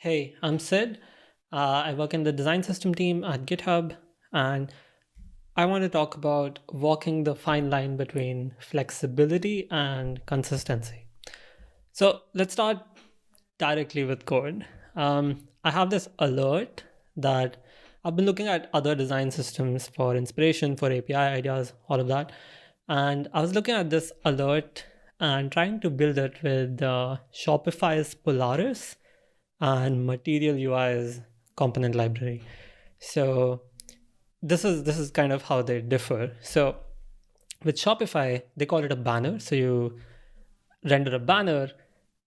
Hey, I'm Sid. I work in the design system team at GitHub, and I want to talk about walking the fine line between flexibility and consistency. So let's start directly with code. I have this alert that I've been looking at other design systems for inspiration, for API ideas, all of that. And I was looking at this alert and trying to build it with Shopify's Polaris and Material UI's component library. So this is kind of how they differ. So with Shopify, they call it a banner. So you render a banner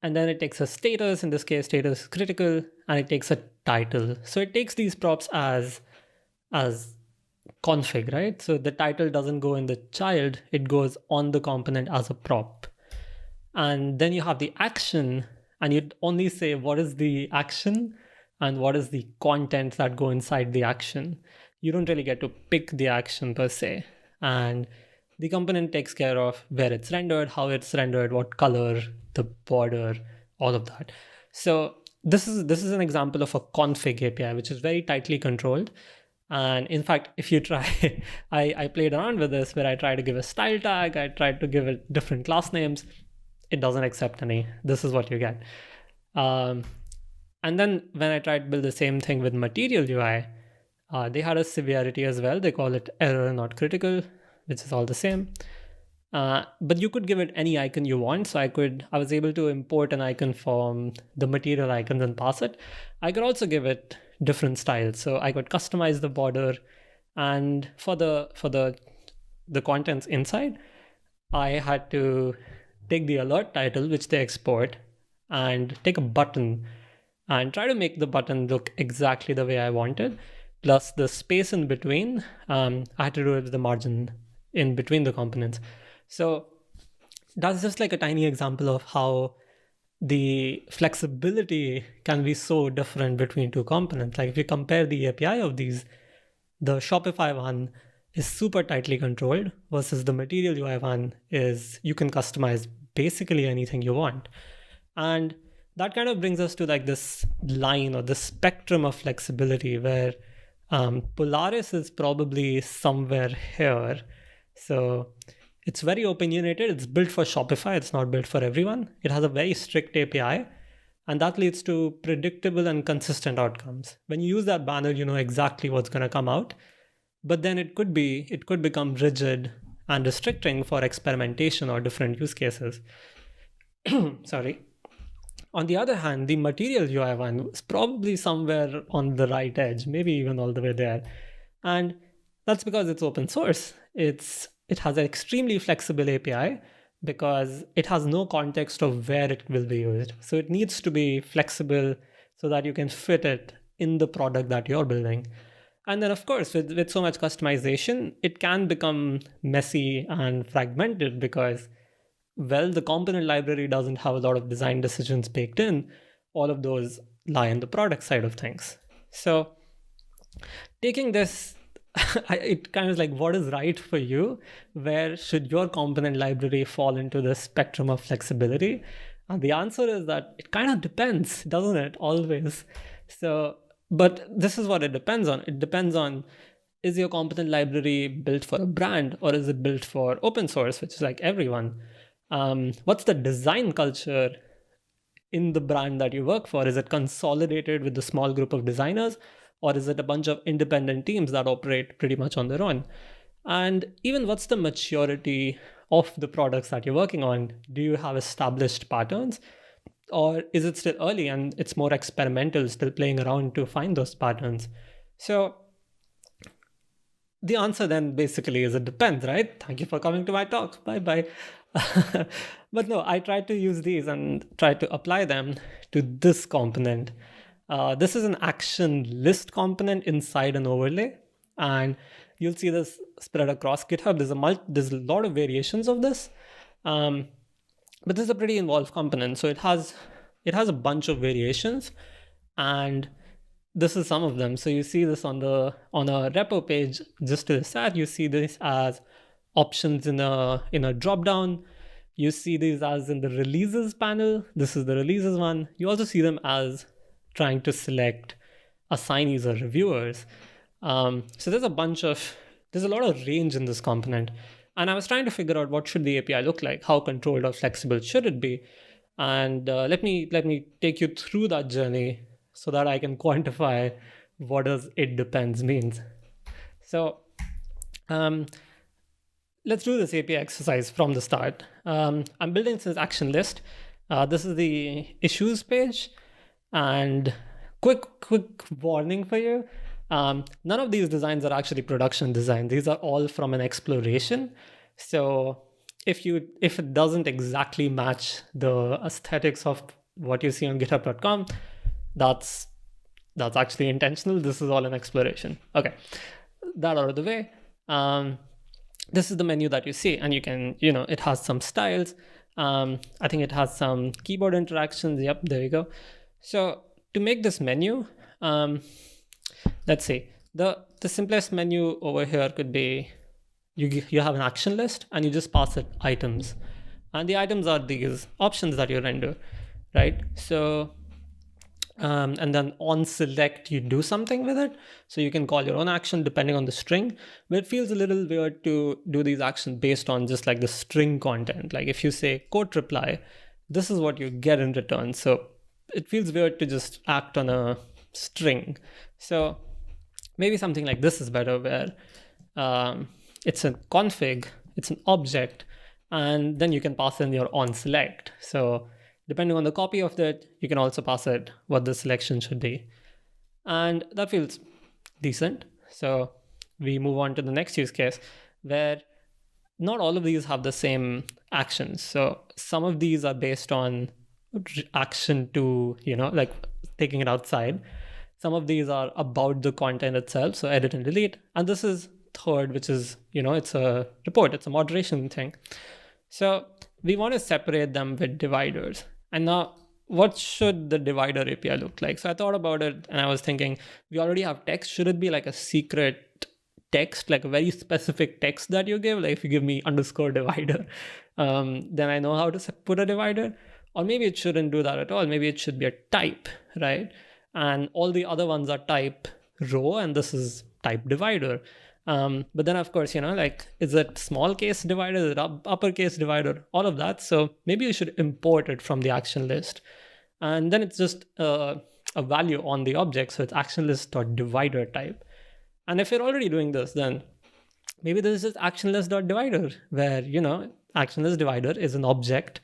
and then it takes a status, in this case status critical, and it takes a title. So it takes these props as config, right? So the title doesn't go in the child, it goes on the component as a prop. And then you have the action, and you only say what is the action and what is the content that go inside the action. You don't really get to pick the action per se. And the component takes care of where it's rendered, how it's rendered, what color, the border, all of that. So this is an example of a config API, which is very tightly controlled. And in fact, if you try, I played around with this where I tried to give a style tag, I tried to give it different class names. It doesn't accept any. This is what you get. And then when I tried to build the same thing with Material UI, they had a severity as well. They call it error not critical, which is all the same. But you could give it any icon you want. So I was able to import an icon from the material icons and pass it. I could also give it different styles. So I could customize the border, and for the contents inside, I had to take the alert title, which they export, and take a button and try to make the button look exactly the way I wanted. Plus the space in between, I had to do it with the margin in between the components. So that's just like a tiny example of how the flexibility can be so different between two components. Like if you compare the API of these, the Shopify one is super tightly controlled versus the Material UI one is you can customize basically anything you want. And that kind of brings us to like this line or the spectrum of flexibility where Polaris is probably somewhere here. So it's very opinionated. It's built for Shopify. It's not built for everyone. It has a very strict API, and that leads to predictable and consistent outcomes. When you use that banner, you know exactly what's going to come out. But then it could become rigid and restricting for experimentation or different use cases. Sorry. On the other hand, the Material UI one is probably somewhere on the right edge, maybe even all the way there. And that's because it's open source. It has an extremely flexible API because it has no context of where it will be used. So it needs to be flexible so that you can fit it in the product that you're building. And then, of course, with so much customization, it can become messy and fragmented because, well, the component library doesn't have a lot of design decisions baked in. All of those lie in the product side of things. So taking this, it kind of like what is right for you? Where should your component library fall into the spectrum of flexibility? And the answer is that it kind of depends, doesn't it? Always. So, but this is what it depends on. It depends on, is your component library built for a brand or is it built for open source, which is like everyone? What's the design culture in the brand that you work for? Is it consolidated with a small group of designers, or is it a bunch of independent teams that operate pretty much on their own? And even what's the maturity of the products that you're working on? Do you have established patterns, or is it still early and it's more experimental, still playing around to find those patterns? So the answer then basically is it depends, right? Thank you for coming to my talk. Bye bye. But no, I tried to use these and try to apply them to this component. This is an action list component inside an overlay, and you'll see this spread across GitHub. There's a lot of variations of this, but this is a pretty involved component. So it has a bunch of variations, and this is some of them. So you see this on a repo page just to the side. You see this as options in a drop down. You see these as in the releases panel. This is the releases one. You also see them as trying to select assignees or reviewers. So there's a lot of range in this component. And I was trying to figure out what should the API look like, how controlled or flexible should it be. And let me take you through that journey so that I can quantify what does it depends means. So let's do this API exercise from the start. I'm building this action list. This is the issues page. And quick warning for you. None of these designs are actually production designs. These are all from an exploration. So if it doesn't exactly match the aesthetics of what you see on github.com, that's actually intentional. This is all an exploration. Okay, that out of the way. This is the menu that you see, and you can, it has some styles. I think it has some keyboard interactions. Yep, there you go. So to make this menu, let's see, the simplest menu over here could be you have an action list and you just pass it items, and the items are these options that you render, right? So and then on select you do something with it, so you can call your own action depending on the string, but it feels a little weird to do these actions based on just like the string content. Like if you say Kshetrapal, this is what you get in return, so it feels weird to just act on a string. So maybe something like this is better, where it's a config, it's an object, and then you can pass in your on select. So depending on the copy of that, you can also pass it what the selection should be. And that feels decent. So we move on to the next use case, where not all of these have the same actions. So some of these are based on action to, like taking it outside. Some of these are about the content itself, so edit and delete. And this is third, which is, it's a report, it's a moderation thing. So we want to separate them with dividers. And now, what should the divider API look like? So I thought about it and I was thinking, we already have text. Should it be like a secret text, like a very specific text that you give? Like if you give me underscore divider, then I know how to put a divider. Or maybe it shouldn't do that at all. Maybe it should be a type, right? And all the other ones are type row, and this is type divider. But then of course, like, is it small case divider, is it uppercase divider, all of that. So maybe you should import it from the action list. And then it's just a value on the object. So it's action list.divider type. And if you're already doing this, then maybe this is just action list.divider, where, action list divider is an object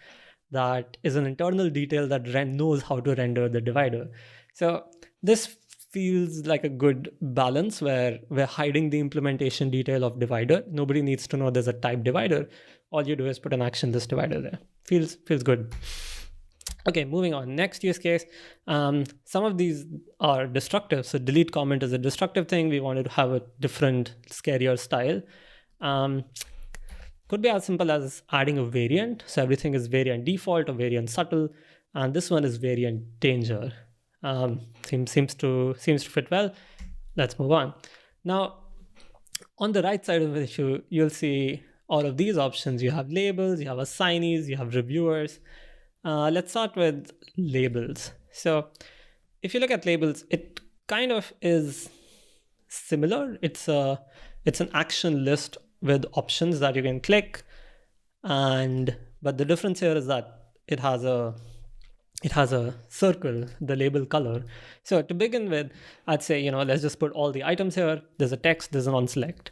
that is an internal detail that knows how to render the divider. So this feels like a good balance, where we're hiding the implementation detail of divider. Nobody needs to know there's a type divider. All you do is put an action list divider there. Feels good. Okay, moving on. Next use case. Some of these are destructive. So delete comment is a destructive thing. We wanted to have a different, scarier style. Could be as simple as adding a variant. So everything is variant default or variant subtle. And this one is variant danger. Seems to fit well. Let's move on. Now, on the right side of the issue, you'll see all of these options. You have labels, you have assignees, you have reviewers. Let's start with labels. So if you look at labels, it kind of is similar. It's an action list with options that you can click, but the difference here is that it has a circle, the label color. So to begin with, I'd say, let's just put all the items here. There's a text, there's an on select,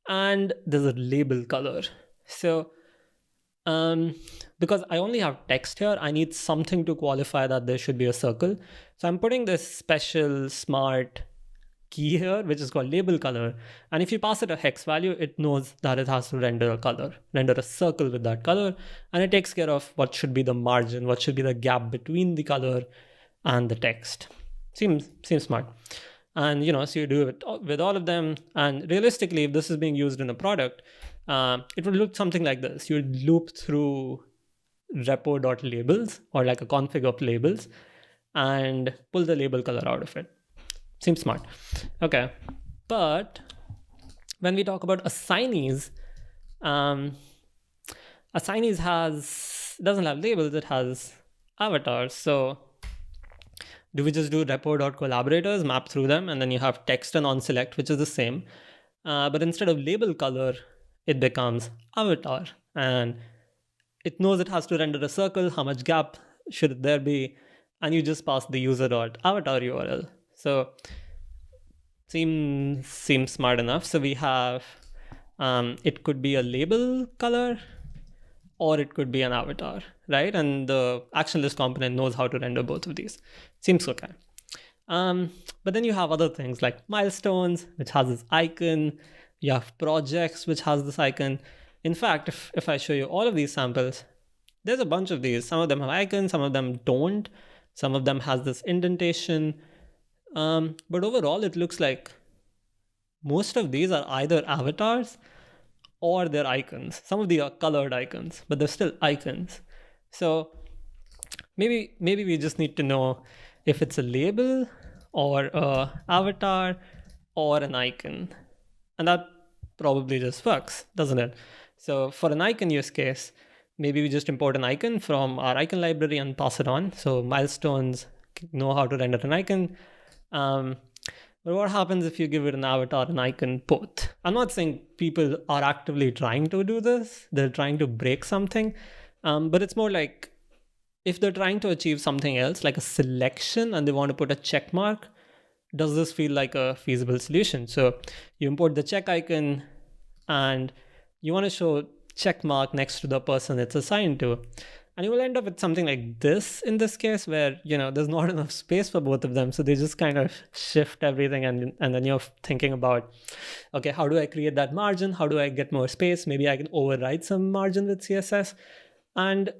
and there's a label color. So because I only have text here, I need something to qualify that there should be a circle. So I'm putting this special smart key here, which is called label color. And if you pass it a hex value, it knows that it has to render a color, render a circle with that color. And it takes care of what should be the margin, what should be the gap between the color and the text. Seems smart. And, so you do it with all of them. And realistically, if this is being used in a product, it would look something like this. You would loop through repo.labels or like a config of labels and pull the label color out of it. Seems smart. Okay. But when we talk about assignees, doesn't have labels, it has avatars. So Do we just do repo.collaborators, map through them, and then you have text and onSelect, which is the same. But instead of label color, it becomes avatar. And it knows it has to render a circle, how much gap should there be, and you just pass the user.avatar URL. So seems smart enough. So we have, it could be a label color, or it could be an avatar, right? And the action list component knows how to render both of these. Seems okay. But then you have other things like milestones, which has this icon. You have projects, which has this icon. In fact, if I show you all of these samples, there's a bunch of these. Some of them have icons, some of them don't. Some of them has this indentation. But overall, it looks like most of these are either avatars or they're icons. Some of these are colored icons, but they're still icons. So maybe we just need to know if it's a label or a avatar or an icon. And that probably just works, doesn't it? So for an icon use case, maybe we just import an icon from our icon library and pass it on. So milestones know how to render an icon. But what happens if you give it an avatar and icon both? I'm not saying people are actively trying to do this. They're trying to break something. But it's more like if they're trying to achieve something else, like a selection, and they want to put a check mark, does this feel like a feasible solution? So you import the check icon and you want to show check mark next to the person it's assigned to. And you will end up with something like this in this case, where, there's not enough space for both of them. So they just kind of shift everything. And then you're thinking about, okay, how do I create that margin? How do I get more space? Maybe I can override some margin with CSS. And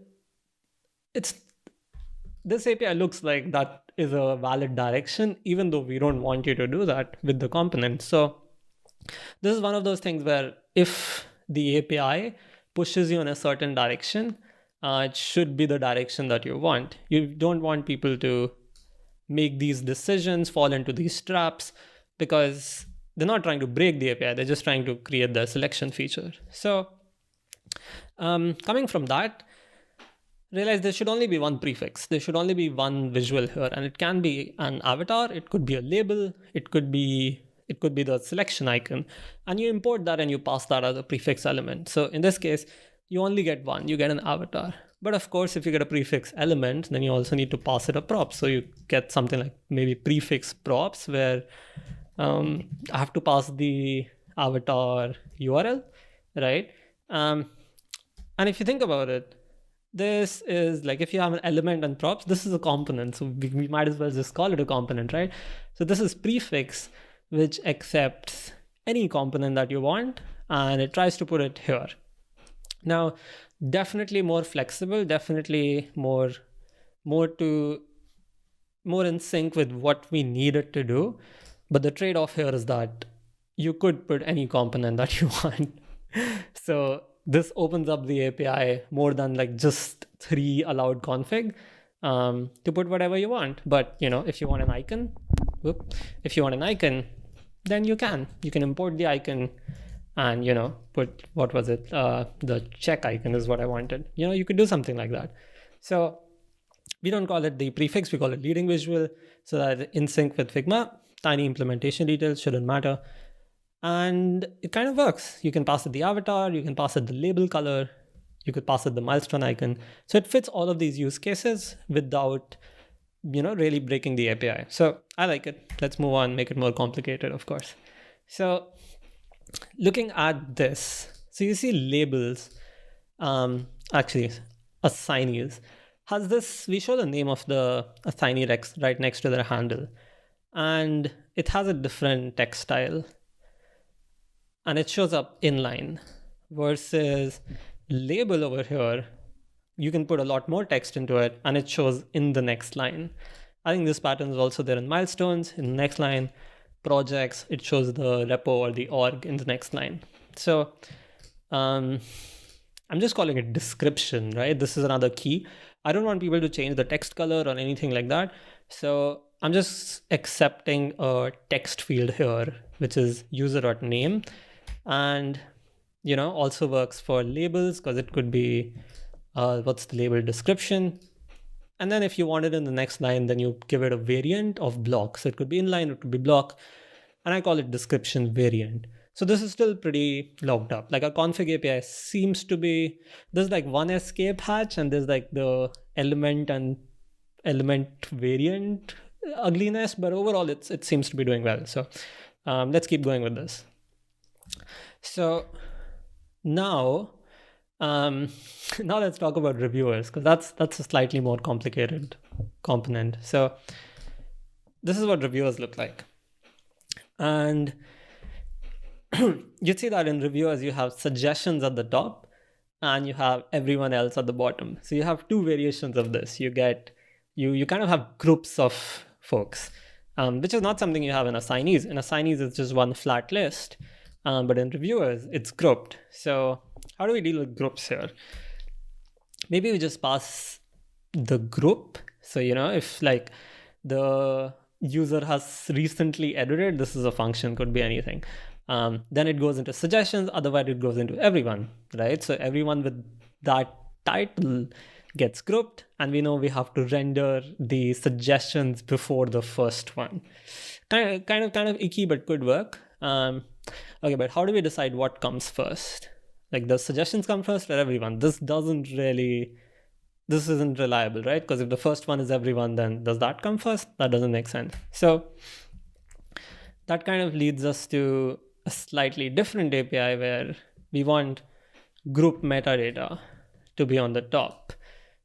this API looks like that is a valid direction, even though we don't want you to do that with the component. So this is one of those things where if the API pushes you in a certain direction, it should be the direction that you want. You don't want people to make these decisions, fall into these traps, because they're not trying to break the API. They're just trying to create the selection feature. So coming from that, realize there should only be one prefix. There should only be one visual here, and it can be an avatar. It could be a label. It could be the selection icon, and you import that and you pass that as a prefix element. So in this case, you only get one. You get an avatar. But of course, if you get a prefix element, then you also need to pass it a prop. So you get something like maybe prefix props, where I have to pass the avatar URL, right? And if you think about it, this is like, if you have an element and props, this is a component. So we might as well just call it a component, right? So this is prefix, which accepts any component that you want, and it tries to put it here. Now, definitely more flexible, definitely more in sync with what we need it to do. But the trade-off here is that you could put any component that you want. So this opens up the API more than like just 3 allowed config to put whatever you want. But if you want an icon, then you can import the icon and put, what was it, the check icon is what I wanted. You could do something like that. So we don't call it the prefix, we call it leading visual, so that in sync with Figma. Tiny implementation details shouldn't matter. And it kind of works. You can pass it the avatar, you can pass it the label color, you could pass it the milestone icon. So it fits all of these use cases without really breaking the API. So I like it. Let's move on, make it more complicated, of course. So looking at this, so you see labels, actually assignees, has this, we show the name of the assignee right next to their handle, and it has a different text style, and it shows up inline, versus label over here, you can put a lot more text into it and it shows in the next line. I think this pattern is also there in milestones, in the next line. Projects, it shows the repo or the org in the next line. So I'm just calling it description, right? This is another key. I don't want people to change the text color or anything like that. So I'm just accepting a text field here, which is user.name. And, also works for labels, because it could be, what's the label description? And then if you want it in the next line, then you give it a variant of block. So it could be inline, it could be block, and I call it description variant. So this is still pretty locked up. Like a config API seems to be, there's like one escape hatch and there's like the element and element variant ugliness, but overall it seems to be doing well. So let's keep going with this. So now, now let's talk about reviewers, because that's a slightly more complicated component. So this is what reviewers look like. And you'd see that in reviewers, you have suggestions at the top and you have everyone else at the bottom. So you have two variations of this. You kind of have groups of folks, which is not something you have in assignees. In assignees, it's just one flat list. But in reviewers, it's grouped. So how do we deal with groups here? Maybe we just pass the group. So, if like the user has recently edited, this is a function, could be anything. Then it goes into suggestions, otherwise it goes into everyone, right? So everyone with that title gets grouped, and we know we have to render the suggestions before the first one. Kind of icky, but could work. Okay, but how do we decide what comes first? Like, the suggestions come first or everyone? This isn't reliable, right? Because if the first one is everyone, then does that come first? That doesn't make sense. So that kind of leads us to a slightly different API where we want group metadata to be on the top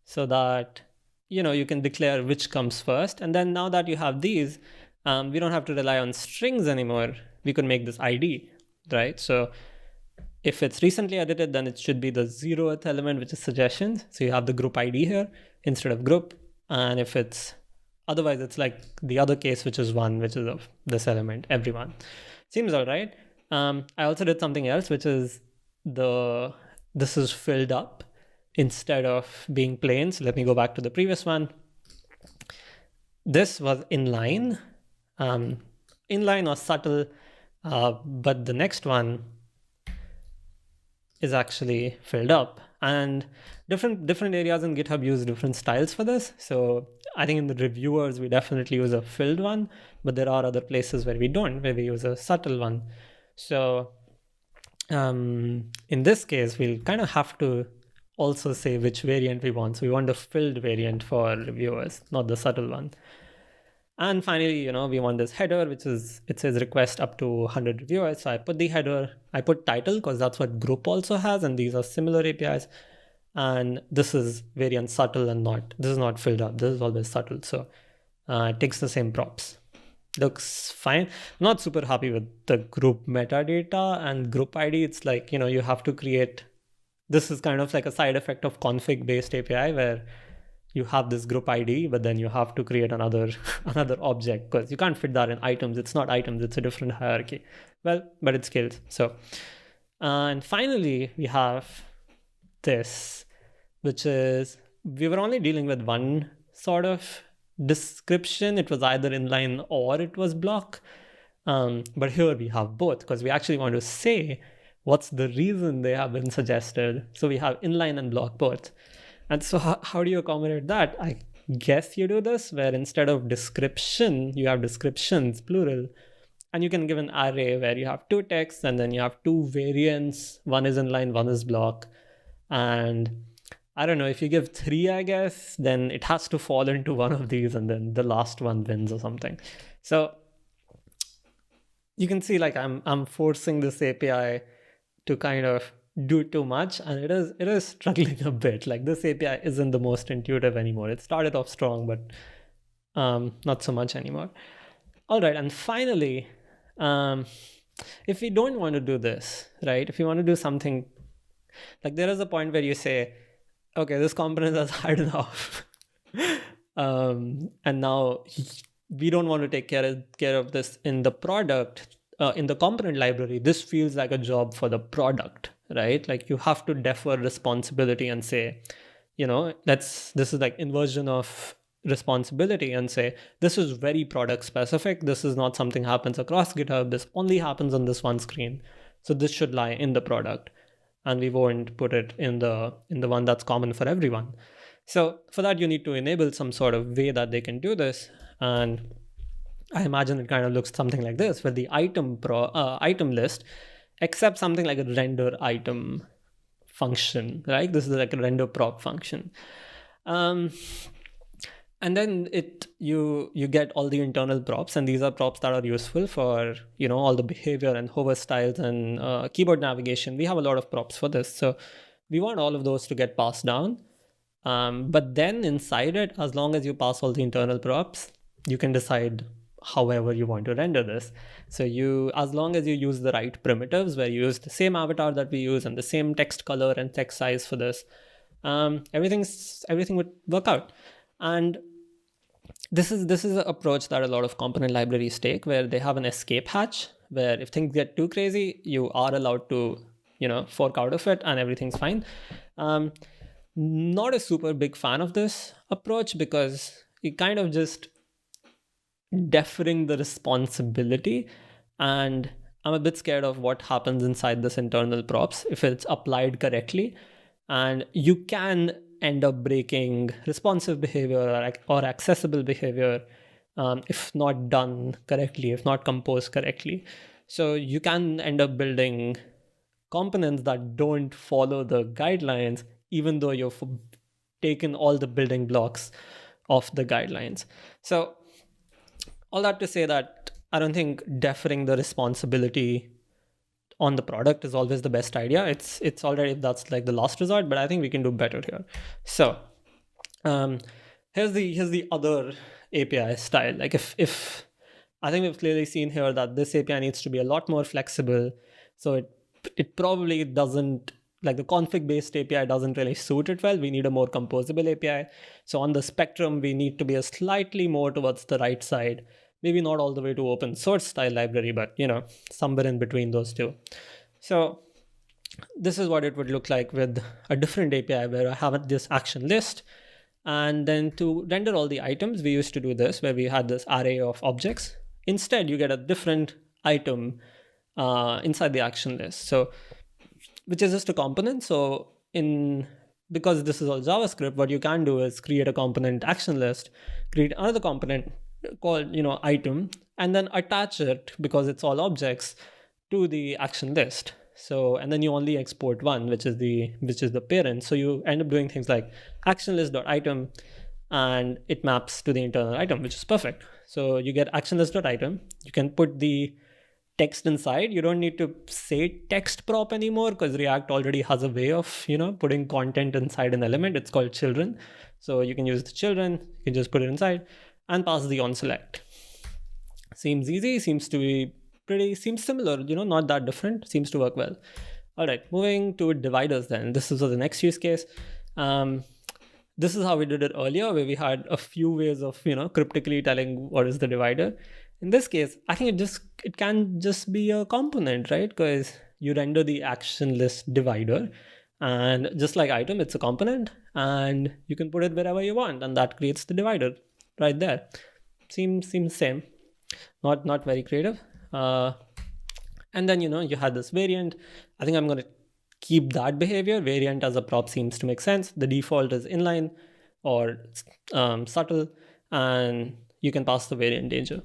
so that, you can declare which comes first. And then now that you have these, we don't have to rely on strings anymore. We could make this ID, right? So if it's recently edited, then it should be the 0th element, which is suggestions. So you have the group ID here instead of group. And if otherwise it's like the other case, which is 1, which is of this element, everyone. Seems all right. I also did something else, which is this is filled up instead of being plain. So let me go back to the previous one. This was inline. Inline or subtle, but the next one is actually filled up. And different areas in GitHub use different styles for this. So I think in the reviewers, we definitely use a filled one, but there are other places where we don't, where we use a subtle one. So in this case, we'll kind of have to also say which variant we want. So we want the filled variant for reviewers, not the subtle one. And finally, we want this header, it says request up to 100 reviewers. So I put the header, I put title because that's what group also has, and these are similar APIs. And this is variant subtle and this is not filled up. This is always subtle. So it takes the same props. Looks fine. I'm not super happy with the group metadata and group ID. It's like, you have to create, this is kind of like a side effect of config based API where you have this group ID, but then you have to create another object because you can't fit that in items. It's not items, it's a different hierarchy. Well, but it scales. So, and finally, we have this, which is, we were only dealing with one sort of description. It was either inline or it was block. But here we have both because we actually want to say what's the reason they have been suggested. So we have inline and block both. And so how do you accommodate that? I guess you do this where instead of description, you have descriptions, plural, and you can give an array where you have two texts and then you have two variants. One is inline, one is block. And I don't know, if you give 3, I guess, then it has to fall into one of these and then the last one wins or something. So you can see like I'm forcing this API to kind of do too much, and it is struggling a bit. Like, this API isn't the most intuitive anymore. It started off strong, but not so much anymore. All right, and finally, if we don't want to do this, right? If you want to do something, like there is a point where you say, okay, this component is hard enough, and now we don't want to take care of this in the product, in the component library. This feels like a job for the product, right? Like, you have to defer responsibility and say, this is like inversion of responsibility and say, this is very product specific. This is not something happens across GitHub. This only happens on this one screen. So this should lie in the product, and we won't put it in the one that's common for everyone. So for that, you need to enable some sort of way that they can do this. And I imagine it kind of looks something like this, where the item list accepts something like a render item function, right? This is like a render prop function. Um, and then you get all the internal props, and these are props that are useful for all the behavior and hover styles and keyboard navigation. We have a lot of props for this, so we want all of those to get passed down. But then inside it, as long as you pass all the internal props, you can decide however you want to render this. So as long as you use the right primitives, where you use the same avatar that we use and the same text color and text size for this, everything would work out. And this is an approach that a lot of component libraries take, where they have an escape hatch, where if things get too crazy, you are allowed to fork out of it and everything's fine. Not a super big fan of this approach, because it kind of just deferring the responsibility, and I'm a bit scared of what happens inside this internal props if it's applied correctly. And you can end up breaking responsive behavior or accessible behavior if not done correctly, if not composed correctly. So you can end up building components that don't follow the guidelines, even though you've taken all the building blocks of the guidelines. So all that to say that I don't think deferring the responsibility on the product is always the best idea. It's already, that's like the last resort, but I think we can do better here. So here's the other API style. Like if I think we've clearly seen here that this API needs to be a lot more flexible. So it probably doesn't, like the config based API doesn't really suit it well. We need a more composable API. So on the spectrum, we need to be a slightly more towards the right side. Maybe not all the way to open source style library, but somewhere in between those two. So this is what it would look like with a different API, where I have this action list. And then to render all the items, we used to do this, where we had this array of objects. Instead, you get a different item inside the action list, so which is just a component. So because this is all JavaScript, what you can do is create a component action list, create another component called item, and then attach it, because it's all objects, to the action list. So, and then you only export one, which is the parent. So you end up doing things like action list.item, and it maps to the internal item, which is perfect. So you get action list.item. You can put the text inside. You don't need to say text prop anymore, because React already has a way of putting content inside an element. It's called children. So you can use the children. You can just put it inside and pass the onSelect. Seems easy. Seems similar. Not that different. Seems to work well. All right, moving to dividers then. This is the next use case. This is how we did it earlier, where we had a few ways of cryptically telling what is the divider. In this case, I think it can just be a component, right? Because you render the action list divider, and just like item, it's a component, and you can put it wherever you want, and that creates the divider right there. Seems same. Not very creative. And then you had this variant. I think I'm going to keep that behavior. Variant as a prop seems to make sense. The default is inline or subtle, and you can pass the variant danger.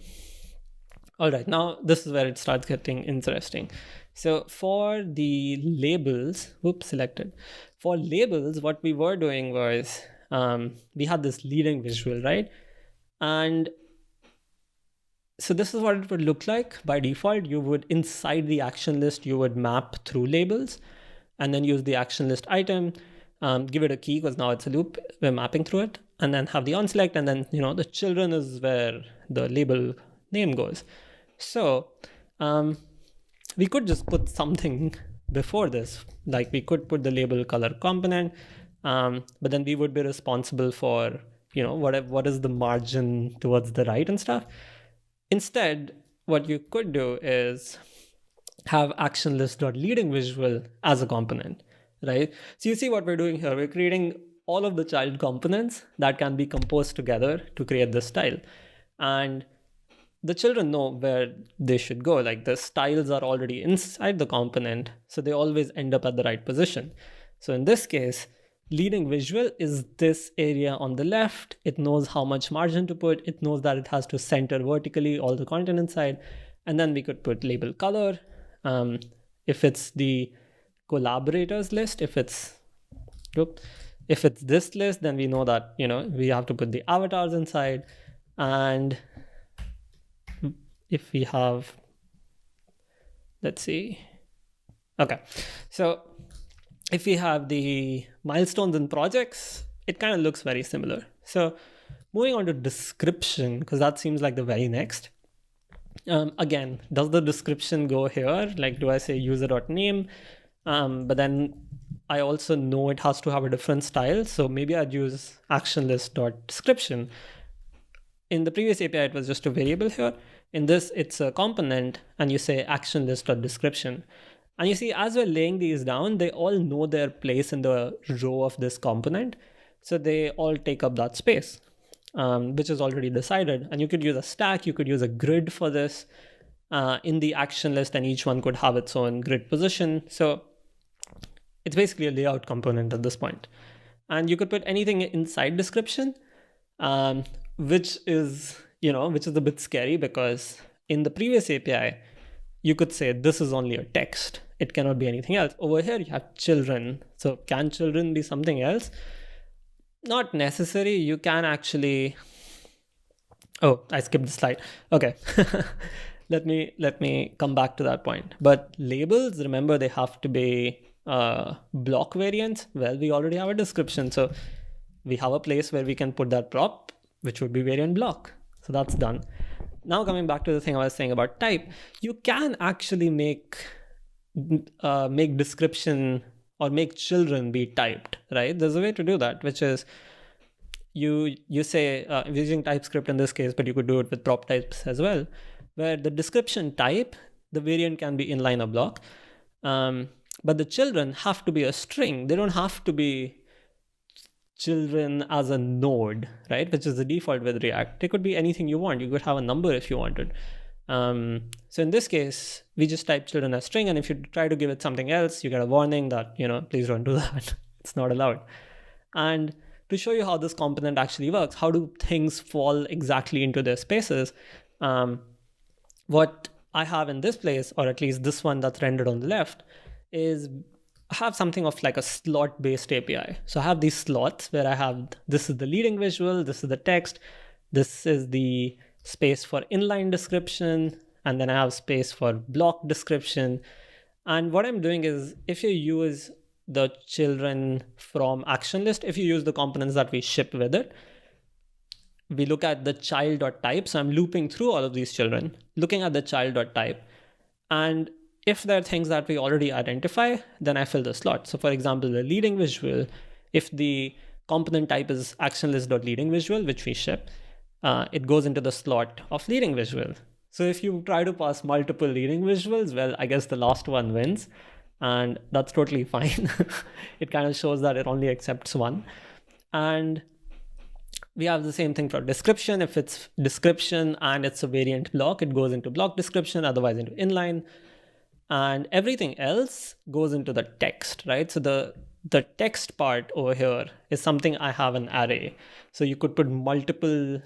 All right, now this is where it starts getting interesting. So for the labels, selected. For labels, what we were doing was we had this leading visual, right? And so this is what it would look like by default. You would, inside the action list, you would map through labels, and then use the action list item, give it a key, because now it's a loop, we're mapping through it, and then have the onSelect, and then the children is where the label name goes. So we could just put something before this, like we could put the label color component, but then we would be responsible for what is the margin towards the right and stuff. Instead, what you could do is have action list.leading visual as a component, right? So you see what we're doing here. We're creating all of the child components that can be composed together to create this style. And the children know where they should go. Like the styles are already inside the component, so they always end up at the right position. So in this case, leading visual is this area on the left. It knows how much margin to put. It knows that it has to center vertically all the content inside. And then we could put label color. If it's the collaborators list, if it's this list, then we know that, we have to put the avatars inside. And if we have, let's see. Okay. So if we have the milestones and projects, it kind of looks very similar. So moving on to description, because that seems like the very next. Again, does the description go here? Like, do I say user.name? But then I also know it has to have a different style. So maybe I'd use actionlist.description. In the previous API, it was just a variable here. In this, it's a component, and you say actionlist.description. And you see, as we're laying these down, they all know their place in the row of this component. So they all take up that space, which is already decided. And you could use a stack, you could use a grid for this in the action list, and each one could have its own grid position. So it's basically a layout component at this point. And you could put anything inside description, which is a bit scary, because in the previous API, you could say this is only a text. It cannot be anything else. Over here, you have children. So can children be something else? Not necessary. You can actually... Oh, I skipped the slide. Okay. Let me come back to that point. But labels, remember, they have to be block variants. Well, we already have a description. So we have a place where we can put that prop, which would be variant block. So that's done. Now coming back to the thing I was saying about type, you can actually make description or make children be typed, right? There's a way to do that, which is you say, using TypeScript in this case, but you could do it with prop types as well, where the description type, the variant can be inline or block, but the children have to be a string. They don't have to be children as a node, right? Which is the default with React. It could be anything you want. You could have a number if you wanted. So in this case, we just type children as string, and if you try to give it something else, you get a warning that, please don't do that. It's not allowed. And to show you how this component actually works, how do things fall exactly into their spaces, what I have in this place, or at least this one that's rendered on the left, is I have something of like a slot-based API. So I have these slots where I have, this is the leading visual, this is the text, this is the space for inline description, and then I have space for block description. And what I'm doing is, if you use the children from action list, if you use the components that we ship with it, we look at the child.type. So I'm looping through all of these children, looking at the child.type. And if there are things that we already identify, then I fill the slot. So for example, the leading visual, if the component type is actionlist.leading visual, which we ship, it goes into the slot of leading visual. So if you try to pass multiple leading visuals, well, I guess the last one wins, and that's totally fine. It kind of shows that it only accepts one. And we have the same thing for description. If it's description and it's a variant block, it goes into block description, otherwise into inline. And everything else goes into the text, right? So the text part over here is something I have an array. So you could put multiple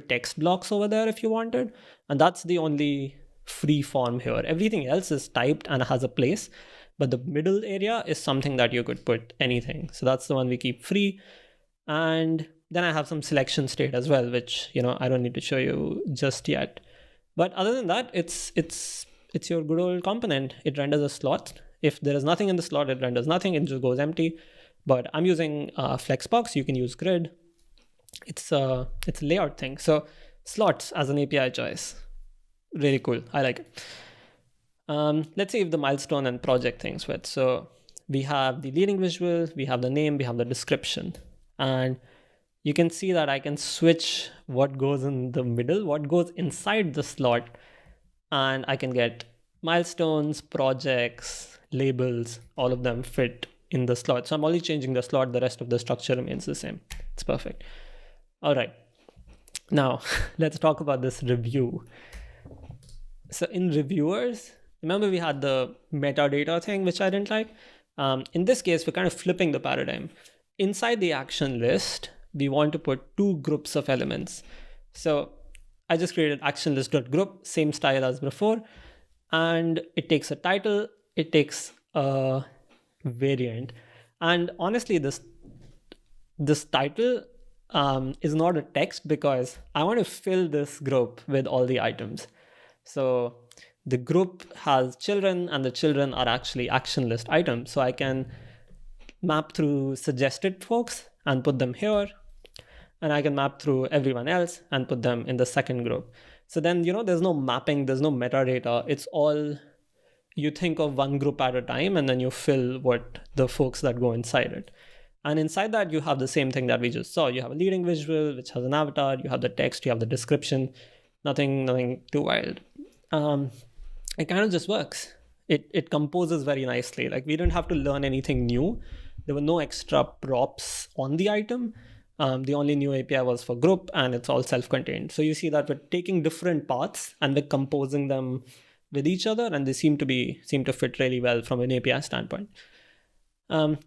text blocks over there if you wanted. And that's the only free form here. Everything else is typed and has a place, but the middle area is something that you could put anything. So that's the one we keep free. And then I have some selection state as well, which, I don't need to show you just yet. But other than that, it's your good old component. It renders a slot. If there is nothing in the slot, it renders nothing. It just goes empty. But I'm using Flexbox. You can use grid. It's a layout thing. So slots as an API choice. Really cool. I like it. Let's see if the milestone and project things with. So we have the leading visual, we have the name, we have the description. And you can see that I can switch what goes in the middle, what goes inside the slot, and I can get milestones, projects, labels, all of them fit in the slot. So I'm only changing the slot, the rest of the structure remains the same. It's perfect. All right. Now let's talk about this review. So in reviewers, remember we had the metadata thing, which I didn't like. In this case, we're kind of flipping the paradigm. Inside the action list, we want to put two groups of elements. So I just created action list.group, same style as before, and it takes a title, it takes a variant. And honestly, this title is not a text because I want to fill this group with all the items. So the group has children, and the children are actually action list items. So I can map through suggested folks and put them here, and I can map through everyone else and put them in the second group. So then, there's no mapping, there's no metadata. It's all, you think of one group at a time, and then you fill what the folks that go inside it. And inside that, you have the same thing that we just saw. You have a leading visual, which has an avatar, you have the text, you have the description, nothing too wild. It kind of just works. It composes very nicely. Like, we didn't have to learn anything new. There were no extra props on the item. The only new API was for group, and it's all self-contained. So you see that we're taking different paths and we're composing them with each other, and they seem to fit really well from an API standpoint.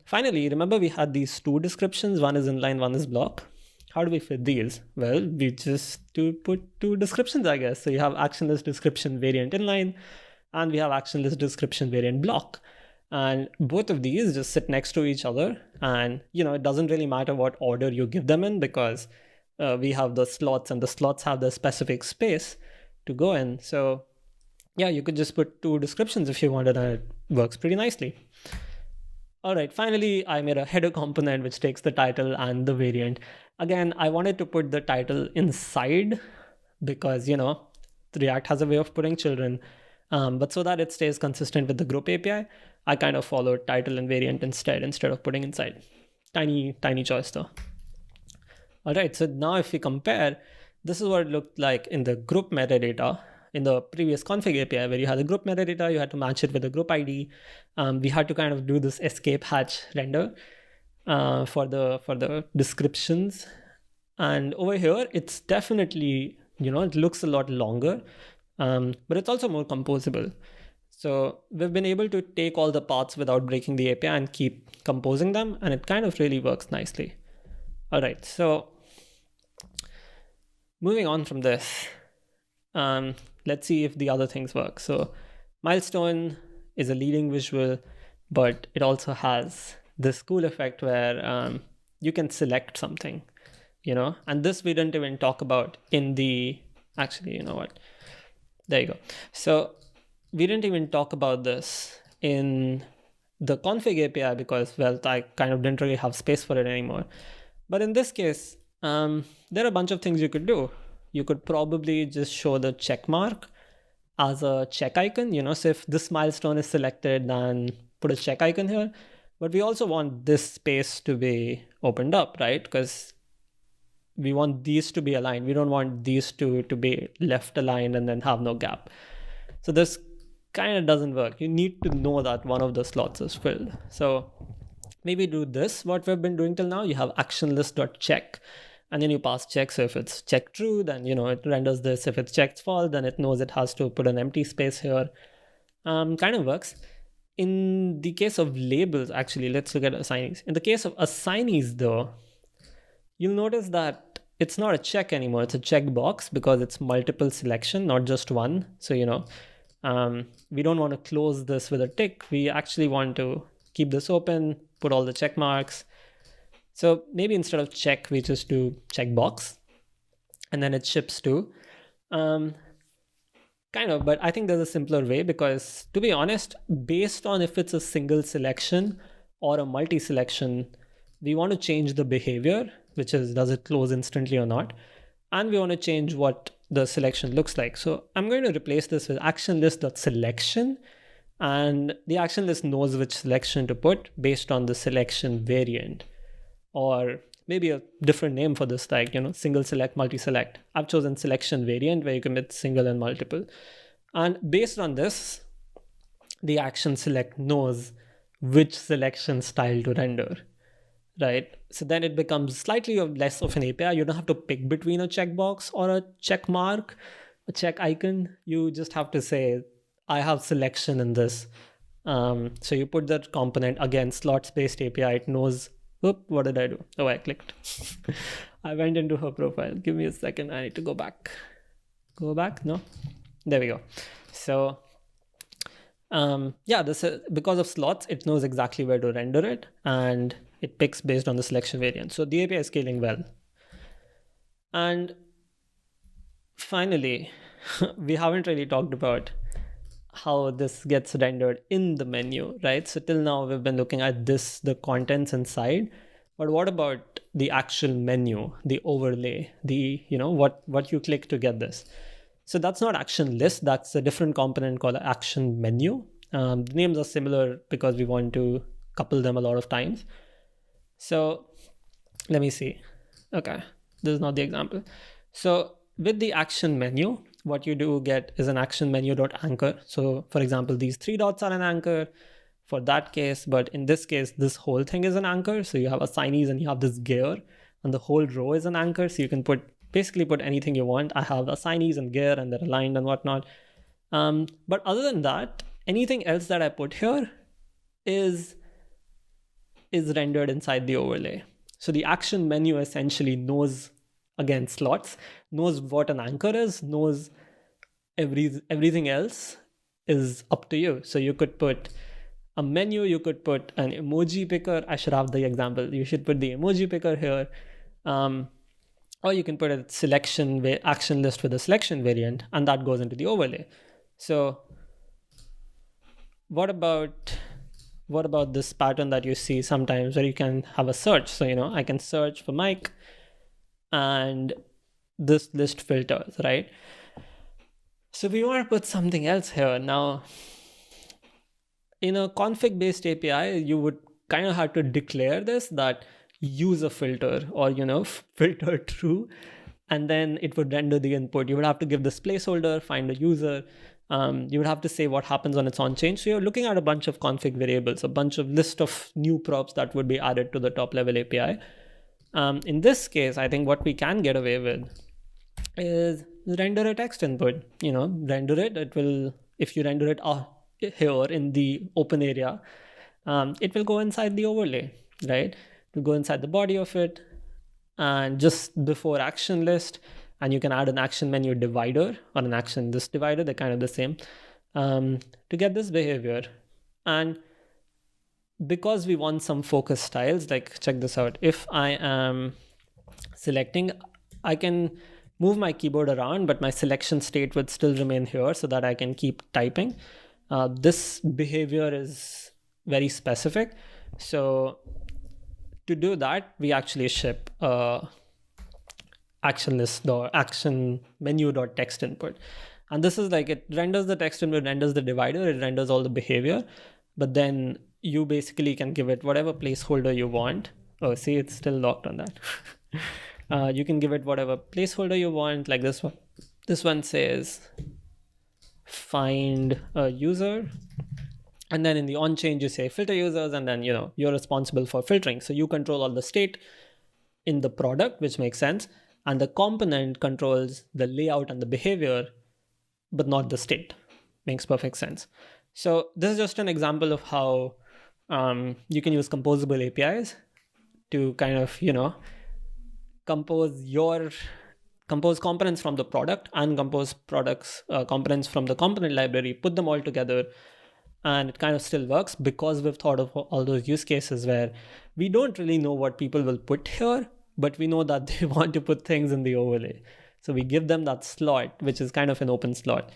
Finally, remember we had these two descriptions. One is inline, one is block. How do we fit these? Well, we just put two descriptions, I guess. So you have action list description variant inline, and we have action list description variant block. And both of these just sit next to each other. And, it doesn't really matter what order you give them in, because we have the slots, and the slots have the specific space to go in. So yeah, you could just put two descriptions if you wanted, and it works pretty nicely. All right, finally, I made a header component which takes the title and the variant. Again, I wanted to put the title inside because, React has a way of putting children. But so that it stays consistent with the group API, I kind of followed title and variant instead of putting inside. Tiny choice though. All right, so now if we compare, this is what it looked like in the group metadata. In the previous config API, where you had the group metadata, you had to match it with the group ID. We had to kind of do this escape hatch render for the descriptions. And over here, it's definitely, it looks a lot longer, but it's also more composable. So we've been able to take all the paths without breaking the API and keep composing them, and it kind of really works nicely. All right, so moving on from this, let's see if the other things work. So milestone is a leading visual, but it also has this cool effect where you can select something, and this we didn't even talk about in the, actually, you know what? There you go. So we didn't even talk about this in the config API because, well, I kind of didn't really have space for it anymore. But in this case, there are a bunch of things you could do. You could probably just show the check mark as a check icon, so if this milestone is selected, then put a check icon here. But we also want this space to be opened up, right? Because we want these to be aligned. We don't want these two to be left aligned and then have no gap. So this kind of doesn't work. You need to know that one of the slots is filled. So maybe do this, what we've been doing till now. You have action list.check, and then you pass check. So if it's checked true, then it renders this. If it's checked false, then it knows it has to put an empty space here. Kind of works. In the case of labels, actually, let's look at assignees. In the case of assignees, though, you'll notice that it's not a check anymore. It's a checkbox because it's multiple selection, not just one. So, we don't want to close this with a tick. We actually want to keep this open, put all the check marks. So maybe instead of check, we just do checkbox, and then it ships to. Kind of, but I think there's a simpler way because, to be honest, based on if it's a single selection or a multi-selection, we want to change the behavior, which is does it close instantly or not, and we want to change what the selection looks like. So I'm going to replace this with action list.selection, and the action list knows which selection to put based on the selection variant, or maybe a different name for this, like, single select, multi-select. I've chosen selection variant where you commit single and multiple. And based on this, the action select knows which selection style to render, right? So then it becomes slightly less of an API. You don't have to pick between a checkbox or a check mark, a check icon. You just have to say, I have selection in this. So you put that component, again, slots-based API, it knows, oop, what did I do? Oh, I clicked. I went into her profile. Give me a second. I need to go back. Go back? No? There we go. So yeah, this is, because of slots, it knows exactly where to render it, and it picks based on the selection variant. So the API is scaling well. And finally, we haven't really talked about how this gets rendered in the menu, right? So till now we've been looking at this, the contents inside, but what about the actual menu, the overlay, the, what you click to get this? So that's not action list, that's a different component called action menu. The names are similar because we want to couple them a lot of times. So let me see. Okay, this is not the example. So with the action menu, what you do get is an action menu.anchor. So for example, these 3 dots are an anchor for that case, but in this case, this whole thing is an anchor. So you have assignees and you have this gear, and the whole row is an anchor. So you can basically put anything you want. I have assignees and gear and they're aligned and whatnot. But other than that, anything else that I put here is rendered inside the overlay. So the action menu essentially knows, again, slots, knows what an anchor is, knows everything else is up to you. So you could put a menu, you could put an emoji picker. I should have the example. You should put the emoji picker here. Or you can put a selection action list with a selection variant, and that goes into the overlay. So what about this pattern that you see sometimes where you can have a search? So, I can search for Mike and this list filters, right? So we want to put something else here. Now, in a config-based API, you would kind of have to declare this, that use a filter, or, filter true, and then it would render the input. You would have to give this placeholder, find a user. You would have to say what happens on its on change. So you're looking at a bunch of config variables, a bunch of list of new props that would be added to the top level API. In this case, I think what we can get away with is render a text input. Render it. It will, if you render it here in the open area, it will go inside the overlay, right? It will go inside the body of it, and just before action list, and you can add an action menu divider or an action list divider. They're kind of the same, to get this behavior. And because we want some focus styles, like check this out. If I am selecting, I can move my keyboard around, but my selection state would still remain here so that I can keep typing. This behavior is very specific. So to do that, we actually ship action list or action menu.text input. And this is like, it renders the text input, renders the divider, it renders all the behavior, but then you basically can give it whatever placeholder you want. Oh, see, it's still locked on that. You can give it whatever placeholder you want, like this one. This one says find a user, and then in the on change you say filter users, and then you're responsible for filtering. So you control all the state in the product, which makes sense, and the component controls the layout and the behavior, but not the state. Makes perfect sense. So this is just an example of how you can use composable APIs to kind of compose components from the product and compose components from the component library, put them all together, and it kind of still works because we've thought of all those use cases where we don't really know what people will put here, but we know that they want to put things in the overlay. So we give them that slot, which is kind of an open slot,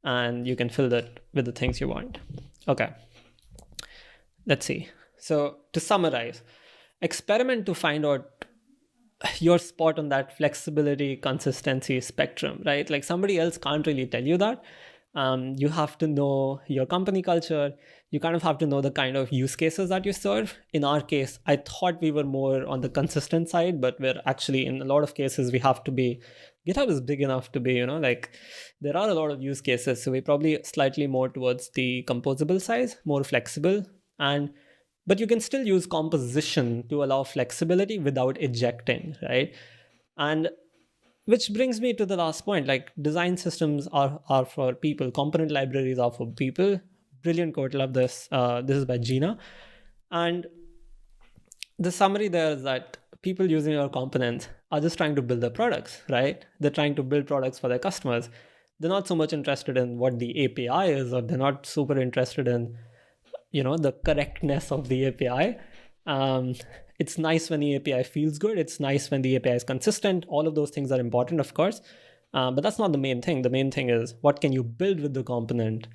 and you can fill that with the things you want. Okay, let's see. So to summarize, experiment to find out your spot on that flexibility, consistency spectrum, right? Like somebody else can't really tell you that. You have to know your company culture. You kind of have to know the kind of use cases that you serve. In our case, I thought we were more on the consistent side, but we're actually, in a lot of cases, we have to be, GitHub is big enough to be, like there are a lot of use cases. So we're probably slightly more towards the composable size, more flexible. But you can still use composition to allow flexibility without ejecting, right? And which brings me to the last point, like design systems are for people, component libraries are for people, brilliant quote. Love this. This is by Gina. And the summary there is that people using your components are just trying to build their products, right? They're trying to build products for their customers. They're not so much interested in what the API is, or they're not super interested in, the correctness of the API. It's nice when the API feels good. It's nice when the API is consistent. All of those things are important, of course. But that's not the main thing. The main thing is what can you build with the component,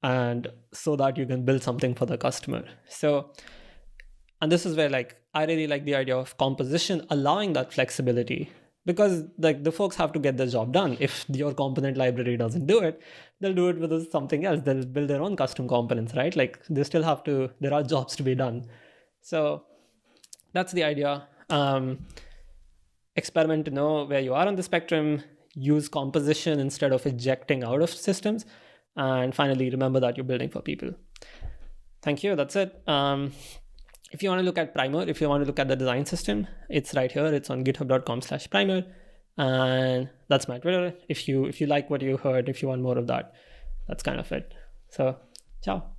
and so that you can build something for the customer. And this is where I really like the idea of composition allowing that flexibility, because the folks have to get their job done. If your component library doesn't do it, they'll do it with something else. They'll build their own custom components, right? There are jobs to be done. So that's the idea. Experiment to know where you are on the spectrum, use composition instead of ejecting out of systems, and finally remember that you're building for people. Thank you. That's it. If you want to look at Primer, if you want to look at the design system, it's right here. It's on github.com/primer. And that's my Twitter. If you like what you heard, if you want more of that, that's kind of it. So, ciao.